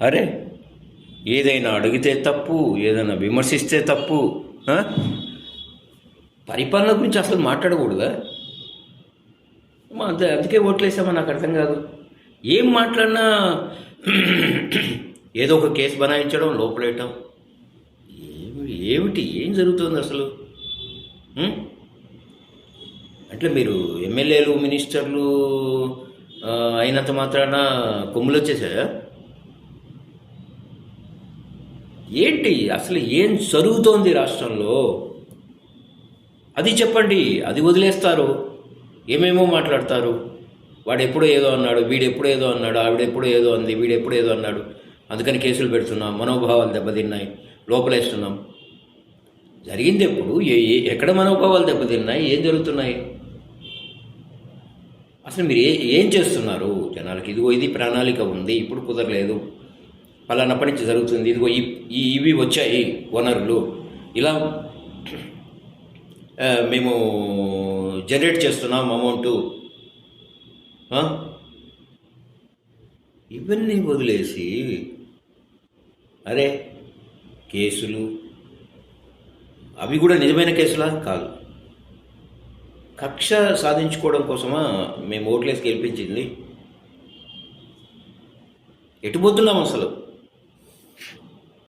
అరే, ఏదైనా అడిగితే తప్పు, ఏదైనా విమర్శిస్తే తప్పు. ఆ? పరిపాలన గురించి అసలు మాట్లాడకూడదా? అందుకే ఓట్లేసామా నాకు అర్థం కాదు. ఏం మాట్లాడినా ఏదో ఒక కేసు బనాయించడం, లోపలేయటం. ఏమిటి ఏం జరుగుతుంది అసలు? ఉం? అంటే మీరు ఎమ్మెల్యేలు మినిస్టర్లు అయినంత మాత్రాన కొమ్ములు వచ్చేసాయా? ఏంటి అసలు ఏం జరుగుతోంది రాష్ట్రంలో? అది చెప్పండి. అది వదిలేస్తారు, ఏమేమో మాట్లాడతారు. వాడు ఎప్పుడో ఏదో అన్నాడు, వీడు ఎప్పుడో ఏదో అన్నాడు, ఆవిడ ఎప్పుడో ఏదో అంది, వీడు ఎప్పుడో ఏదో అన్నాడు, అందుకని కేసులు పెడుతున్నాం, మనోభావాలు దెబ్బతిన్నాయి, లోపలేస్తున్నాం. జరిగింది ఎప్పుడు? ఎక్కడ మనోభావాలు దెబ్బతిన్నాయి? ఏం జరుగుతున్నాయి అసలు? మీరు ఏం చేస్తున్నారు జనాలకి? ఇదిగో ఇది ప్రణాళిక ఉంది, ఇప్పుడు కుదరలేదు, పలానప్పటి నుంచి జరుగుతుంది, ఇదిగో ఇవి వచ్చాయి వనరులు, ఇలా మేము జనరేట్ చేస్తున్నాం అమౌంటు. ఇవన్నీ వదిలేసి అరే కేసులు, అవి కూడా నిజమైన కేసులా? కాదు. కక్ష సాధించుకోవడం కోసమా మేము ఓట్లేసి గెలిపించింది? ఎటుపోతున్నాం అసలు?